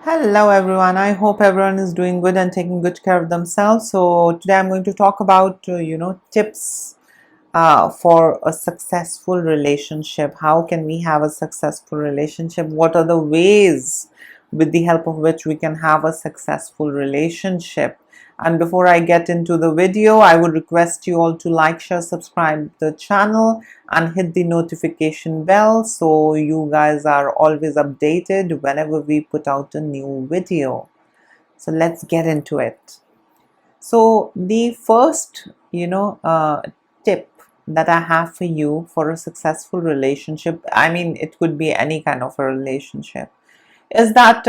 Hello everyone. I hope everyone is doing good and taking good care of themselves. So today I'm going to talk about tips for a successful relationship. How can we have a successful relationship? What are the ways with the help of which we can have a successful relationship? And before I get into the video, I would request you all to like, share, subscribe the channel and hit the notification bell so you guys are always updated whenever we put out a new video. So let's get into it. So the first tip that I have for you for a successful relationship, I mean it could be any kind of a relationship, is that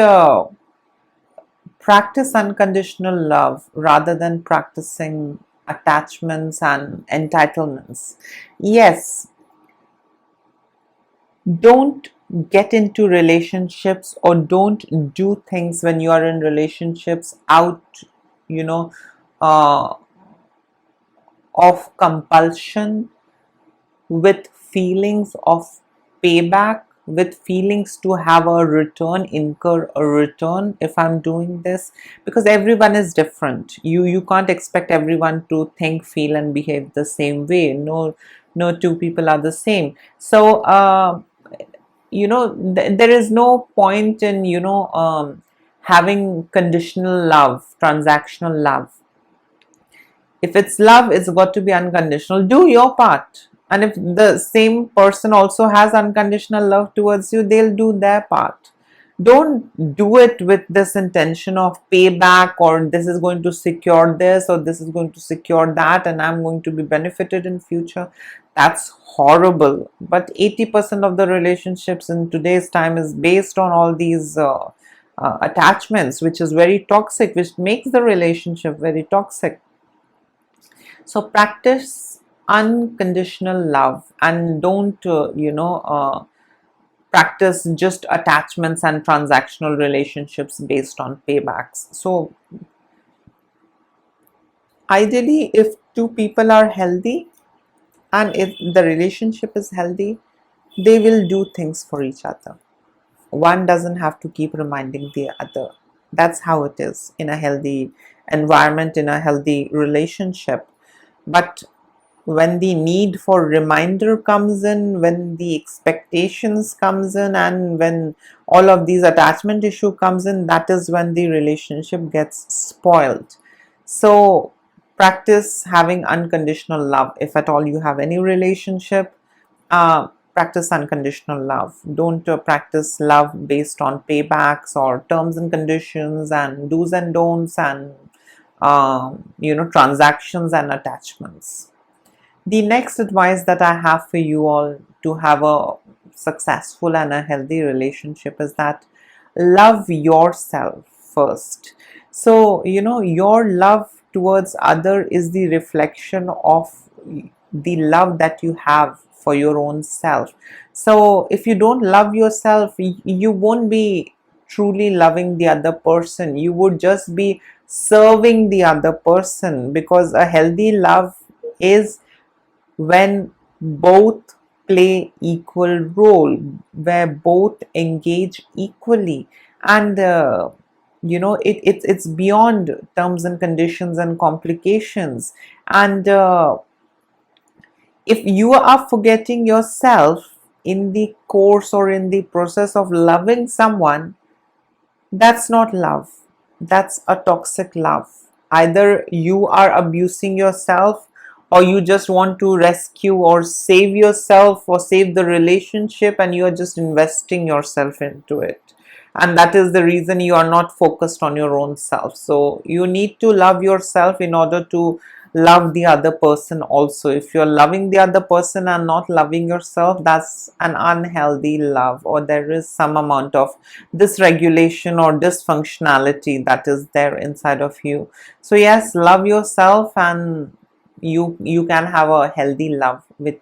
practice unconditional love rather than practicing attachments and entitlements. Yes, don't get into relationships or don't do things when you are in relationships out, you know, uh, of compulsion, with feelings of payback, with feelings to have a return, incur a return if I'm doing this, because everyone is different. You can't expect everyone to think, feel and behave the same way. No two people are the same. So there is no point in having conditional love, transactional love. If it's love, it's got to be unconditional. Do your part. And if the same person also has unconditional love towards you, they'll do their part. Don't do it with this intention of payback, or this is going to secure this, or this is going to secure that, and I'm going to be benefited in future. That's horrible. But 80% of the relationships in today's time is based on all these attachments, which is very toxic, which makes the relationship very toxic. So practice unconditional love and don't, practice just attachments and transactional relationships based on paybacks. So ideally, if two people are healthy and if the relationship is healthy, they will do things for each other. One doesn't have to keep reminding the other. That's how it is in a healthy environment, in a healthy relationship. But when the need for reminder comes in, when the expectations comes in, and when all of these attachment issue comes in, that is when the relationship gets spoiled. So practice having unconditional love. If at all you have any relationship, practice unconditional love. Don't practice love based on paybacks or terms and conditions and do's and don'ts and transactions and attachments. The next advice that I have for you all to have a successful and a healthy relationship is that love yourself first. So, your love towards other is the reflection of the love that you have for your own self. So, if you don't love yourself, you won't be truly loving the other person. You would just be serving the other person, because a healthy love is when both play equal role, where both engage equally, and it's beyond terms and conditions and complications. And if you are forgetting yourself in the course or in the process of loving someone, that's not love. That's a toxic love. Either you are abusing yourself, or you just want to rescue or save yourself or save the relationship, and you are just investing yourself into it. And that is the reason you are not focused on your own self. So you need to love yourself in order to love the other person also. If you're loving the other person and not loving yourself, that's an unhealthy love, or there is some amount of dysregulation or dysfunctionality that is there inside of you. So yes, love yourself, and you can have a healthy love with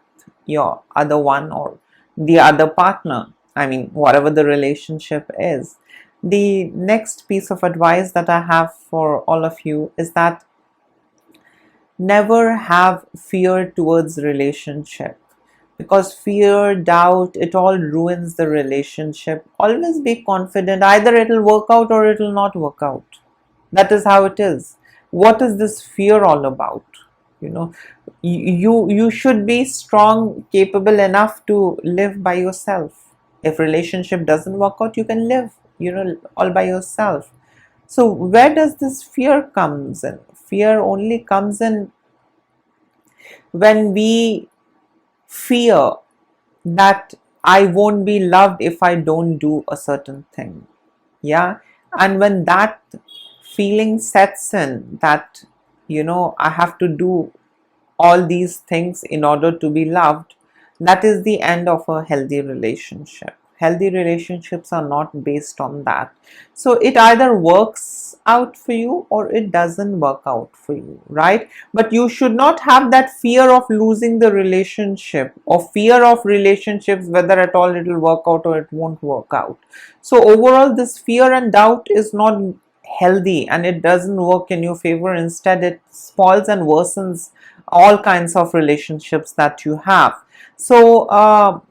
your other one or the other partner. I mean, whatever the relationship is. The next piece of advice that I have for all of you is that never have fear towards relationship. because fear, doubt, it all ruins the relationship. Always be confident. Either it'll work out or it'll not work out. That is how it is. What is this fear all about? You know, you should be strong, capable enough to live by yourself. If relationship doesn't work out, you can live, all by yourself. So where does this fear comes in? Fear only comes in when we fear that I won't be loved if I don't do a certain thing. Yeah. And when that feeling sets in, that, I have to do all these things in order to be loved, that is the end of a healthy relationship. Healthy relationships are not based on that. So it either works out for you or it doesn't work out for you, right? But you should not have that fear of losing the relationship, or fear of relationships, whether at all it will work out or it won't work out. So overall, this fear and doubt is not healthy, and it doesn't work in your favor. Instead, it spoils and worsens all kinds of relationships that you have. So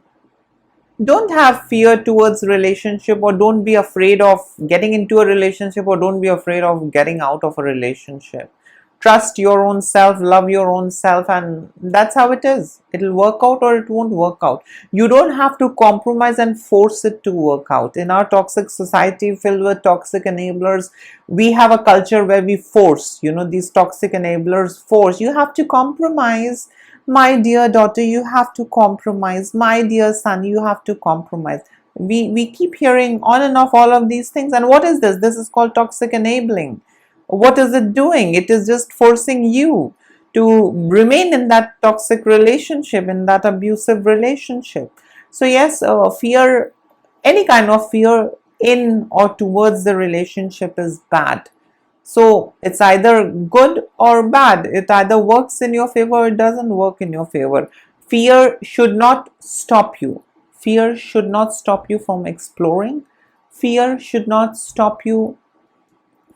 don't have fear towards relationship, or don't be afraid of getting into a relationship, or don't be afraid of getting out of a relationship. Trust your own self, love your own self, and that's how it is. It'll work out or it won't work out. You don't have to compromise and force it to work out. In our toxic society filled with toxic enablers, we have a culture where we force, these toxic enablers force. You have to compromise. My dear daughter, you have to compromise. My dear son, you have to compromise. We keep hearing on and off all of these things. And what is this? This is called toxic enabling. What is it doing? It is just forcing you to remain in that toxic relationship, in that abusive relationship. So yes, fear, any kind of fear in or towards the relationship is bad. So it's either good or bad. It either works in your favor or it doesn't work in your favor. Fear should not stop you. Fear should not stop you from exploring. Fear should not stop you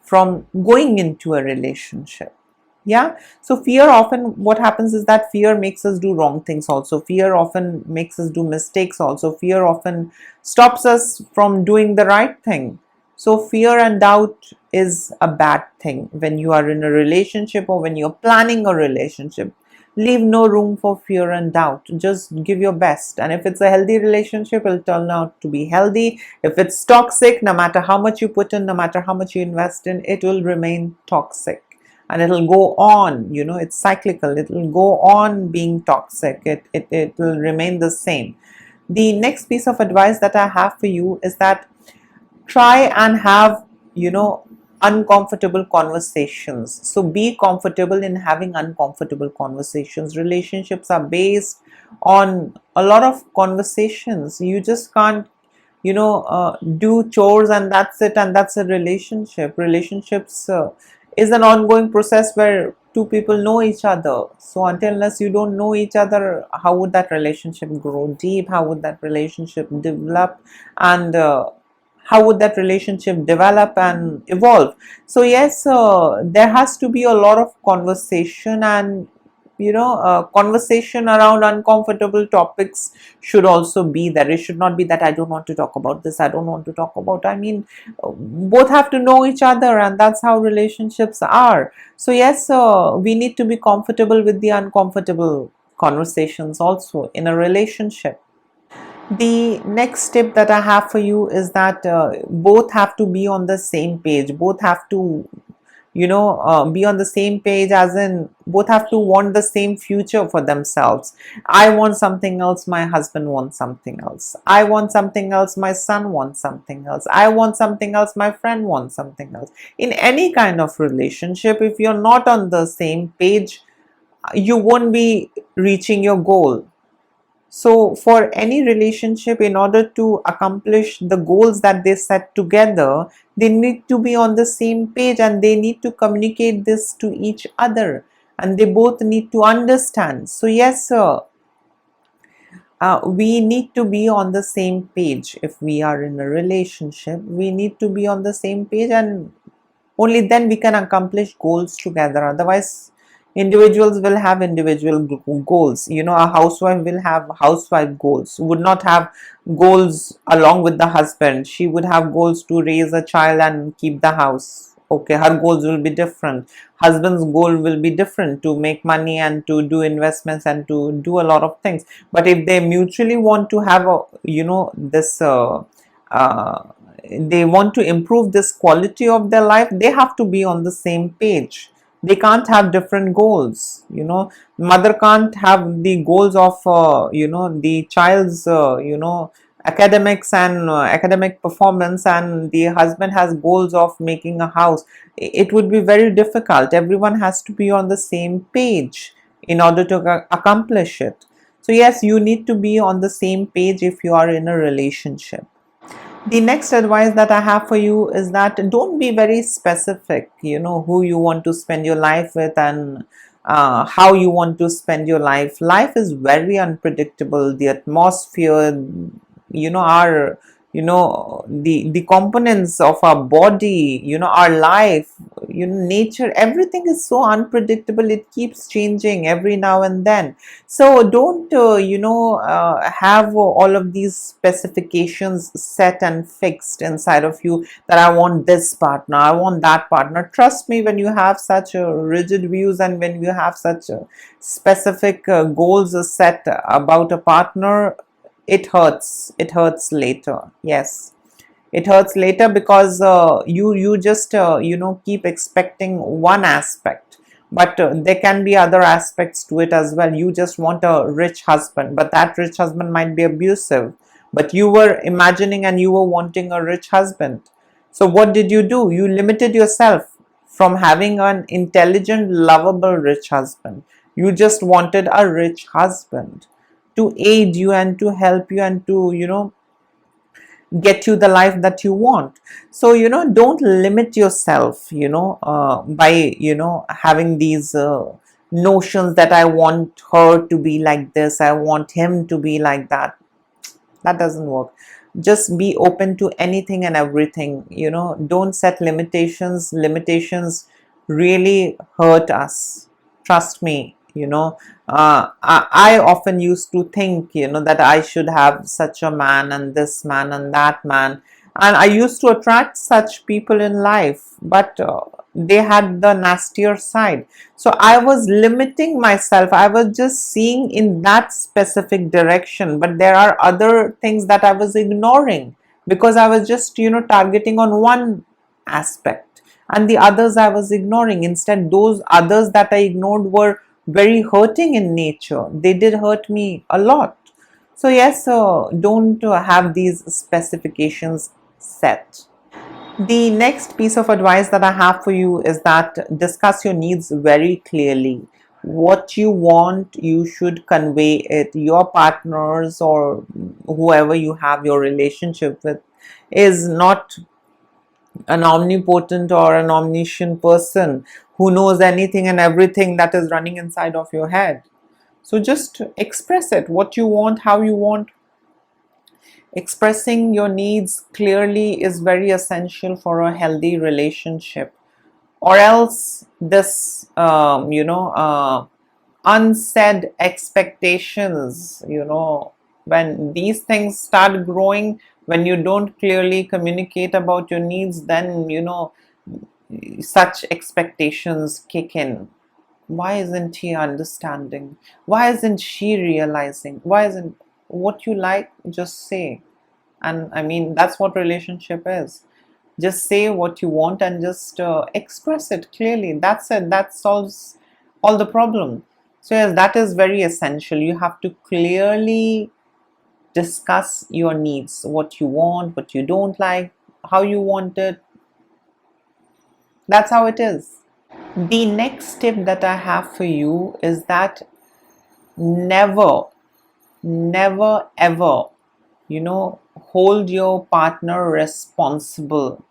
from going into a relationship. Yeah. So fear often, what happens is that fear makes us do wrong things also. Fear often makes us do mistakes also. Fear often stops us from doing the right thing. So fear and doubt is a bad thing when you are in a relationship or when you're planning a relationship. Leave no room for fear and doubt. Just give your best. And if it's a healthy relationship, it'll turn out to be healthy. If it's toxic, no matter how much you put in, no matter how much you invest in, it will remain toxic. And it'll go on, it's cyclical. It will go on being toxic. It will remain the same. The next piece of advice that I have for you is that try and have, uncomfortable conversations. So be comfortable in having uncomfortable conversations. Relationships are based on a lot of conversations. You just can't, do chores and that's it, and that's a relationship. Relationships is an ongoing process where two people know each other. So until unless you don't know each other, how would that relationship grow deep? How would that relationship develop? And how would that relationship develop and evolve? So yes, there has to be a lot of conversation, and conversation around uncomfortable topics should also be there. It should not be that I don't want to talk about this, I don't want to talk about. I mean, both have to know each other, and that's how relationships are. So yes, we need to be comfortable with the uncomfortable conversations also in a relationship. The next tip that I have for you is that both have to be on the same page. Both have to, be on the same page, as in both have to want the same future for themselves. I want something else, my husband wants something else. I want something else, my son wants something else. I want something else, my friend wants something else. In any kind of relationship, if you're not on the same page, you won't be reaching your goal. So for any relationship, in order to accomplish the goals that they set together, they need to be on the same page, and they need to communicate this to each other, and they both need to understand. So yes, we need to be on the same page. If we are in a relationship, we need to be on the same page, and only then we can accomplish goals together. Otherwise, Individuals will have individual goals. A housewife will have housewife goals, would not have goals along with the husband. She would have goals to raise a child and keep the house. Okay, her goals will be different. Husband's goal will be different, to make money and to do investments and to do a lot of things. But if they mutually want to have a, this uh, they want to improve this quality of their life, they have to be on the same page. They can't have different goals. Mother can't have the goals of the child's academics and academic performance, and the husband has goals of making a house. It would be very difficult. Everyone has to be on the same page in order to accomplish it. So yes, you need to be on the same page if you are in a relationship. The next advice that I have for you is that don't be very specific, who you want to spend your life with, and how you want to spend your life. Life is very unpredictable. The atmosphere, our, the components of our body, our life, nature, everything is so unpredictable. It keeps changing every now and then. So don't have all of these specifications set and fixed inside of you, that I want this partner, I want that partner. Trust me, when you have such rigid views, and when you have such specific goals set about a partner, it hurts later. Yes, it hurts later, because you just keep expecting one aspect, but there can be other aspects to it as well. You just want a rich husband, but that rich husband might be abusive. But you were imagining and you were wanting a rich husband. So what did you do? You limited yourself from having an intelligent, lovable, rich husband. You just wanted a rich husband to aid you and to help you and to get you the life that you want. So don't limit yourself by having these notions that I want her to be like this, I want him to be like that. That doesn't work. Just be open to anything and everything. Don't set limitations. Limitations really hurt us. Trust me. I often used to think that I should have such a man and this man and that man, and I used to attract such people in life, but they had the nastier side. So I was limiting myself. I was just seeing in that specific direction, but there are other things that I was ignoring, because I was just targeting on one aspect, and the others I was ignoring. Instead, those others that I ignored were very hurting in nature. They did hurt me a lot. So yes, don't have these specifications set. The next piece of advice that I have for you is that discuss your needs very clearly. What you want, you should convey it. Your partners or whoever you have your relationship with is not an omnipotent or an omniscient person who knows anything and everything that is running inside of your head. So just express it, what you want, how you want. Expressing your needs clearly is very essential for a healthy relationship, or else this unsaid expectations, when these things start growing, when you don't clearly communicate about your needs, then such expectations kick in. Why isn't he understanding? Why isn't she realizing? Why isn't what you like? Just say. And I mean, that's what relationship is. Just say what you want and just express it clearly. That's it. That solves all the problem. So yes, that is very essential. You have to clearly discuss your needs, what you want, what you don't like, how you want it. That's how it is. The next tip that I have for you is that never, never ever, hold your partner responsible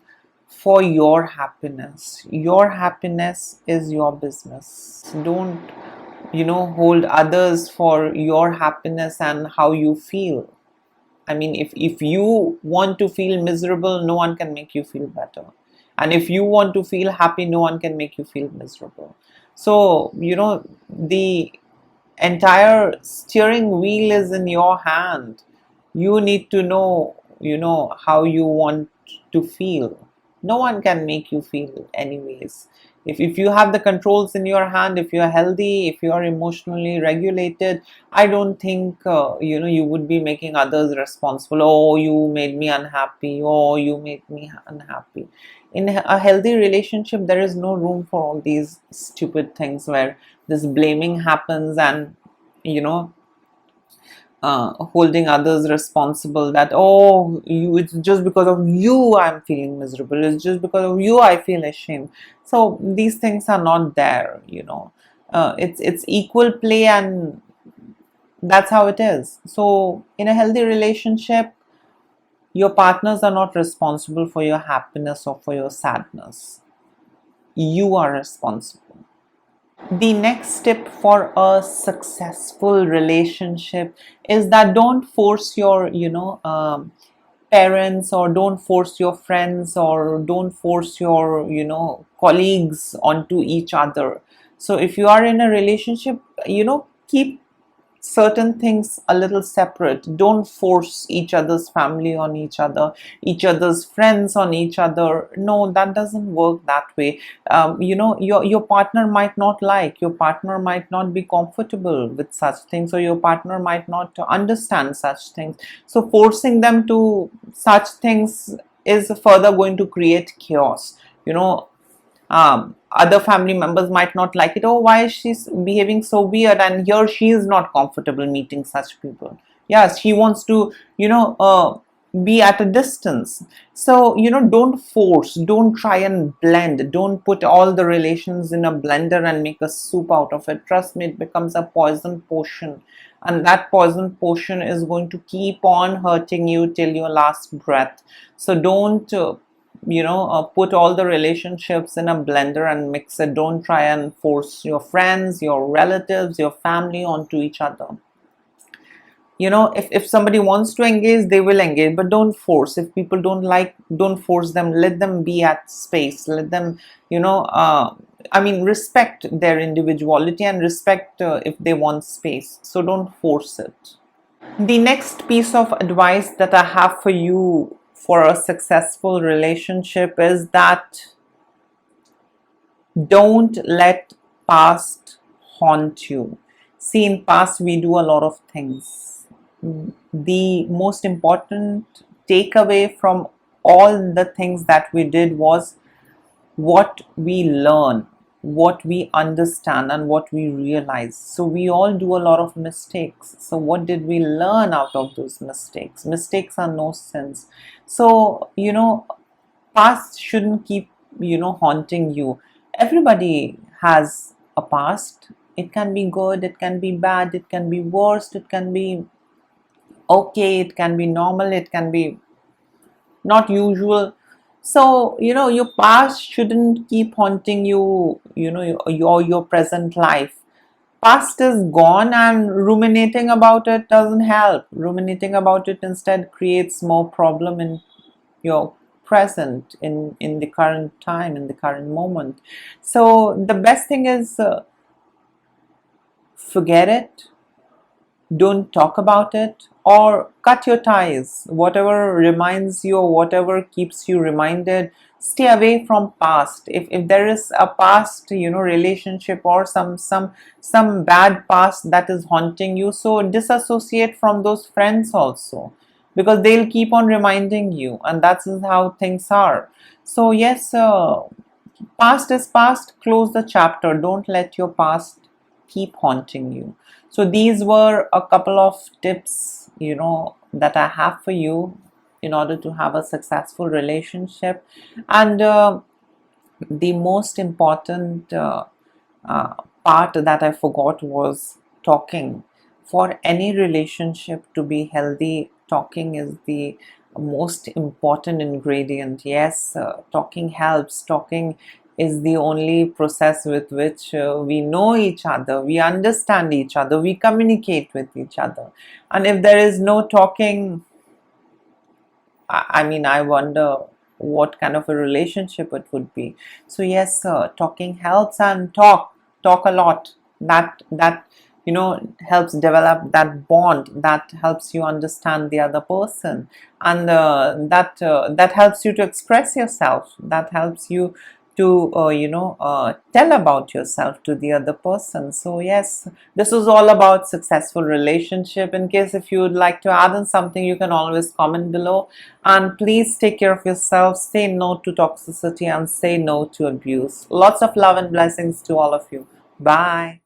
for your happiness. Your happiness is your business. Don't, hold others for your happiness and how you feel. I mean, if you want to feel miserable, no one can make you feel better. And if you want to feel happy, no one can make you feel miserable. So, yes, don't hold others for your happiness and how you feel. I mean, if you want to feel miserable, no one can make you feel better. And if you want to feel happy, no one can make you feel better. And if you want to feel miserable, no one can make you feel better. And if you want to feel miserable, no one can make you feel better. So So, the entire steering wheel is in your hand. You need to know, how you want to feel. No one can make you feel anyways. If you have the controls in your hand, if you're healthy, if you are emotionally regulated, I don't think you would be making others responsible. Oh, you made me unhappy. Oh, you made me unhappy. In a healthy relationship, there is no room for all these stupid things where this blaming happens, and you know holding others responsible, that, oh, it's just because of you I'm feeling miserable, it's just because of you I feel ashamed. So these things are not there. It's equal play, and that's how it is. So in a healthy relationship, your partners are not responsible for your happiness or for your sadness. You are responsible. The next step for a successful relationship is that don't force your parents, or don't force your friends, or don't force your colleagues onto each other. So if you are in a relationship, keep certain things a little separate. Don't force each other's family on each other, each other's friends on each other. No, that doesn't work that way. Your partner might not like, your partner might not be comfortable with such things, or your partner might not understand such things. So forcing them to such things is further going to create chaos. Other family members might not like it. Oh, why is she behaving so weird? And here she is not comfortable meeting such people. Yes, she wants to, be at a distance. So, don't force, don't try and blend, don't put all the relations in a blender and make a soup out of it. Trust me, it becomes a poison potion. And that poison potion is going to keep on hurting you till your last breath. So don't put all the relationships in a blender and mix it. Don't try and force your friends, your relatives, your family onto each other. If somebody wants to engage, they will engage, but don't force. If people don't like, don't force them. Let them be at space. Let them, respect their individuality, and respect if they want space. So don't force it. The next piece of advice that I have for you for a successful relationship is that don't let past haunt you. See, in past we do a lot of things. The most important takeaway from all the things that we did was what we learn, what we understand, and what we realize. So we all do a lot of mistakes. So what did we learn out of those mistakes? Mistakes are no sins. So, past shouldn't keep, haunting you. Everybody has a past. It can be good, it can be bad, it can be worst, it can be okay, it can be normal, it can be not usual. So your past shouldn't keep haunting you, your present life. Past is gone, and ruminating about it doesn't help. Ruminating about it instead creates more problem in your present, in the current time, in the current moment. So the best thing is, forget it, don't talk about it, or cut your ties. Whatever reminds you, or whatever keeps you reminded, stay away from past. If there is a past relationship, or some bad past that is haunting you, so disassociate from those friends also, because they'll keep on reminding you, and that's how things are. So yes, past is past. Close the chapter. Don't let your past keep haunting you. So these were a couple of tips, that I have for you in order to have a successful relationship. And the most important uh, part that I forgot was talking. For any relationship to be healthy, talking is the most important ingredient. Yes, talking helps. Talking is the only process with which we know each other, we understand each other, we communicate with each other. And if there is no talking, I wonder what kind of a relationship it would be. So yes, talking helps, and talk a lot. That helps develop that bond, that helps you understand the other person, and that helps you to express yourself, that helps you to tell about yourself to the other person. So yes, this was all about successful relationship. In case if you would like to add in something, you can always comment below. And please take care of yourself, say no to toxicity, and say no to abuse. Lots of love and blessings to all of you. Bye.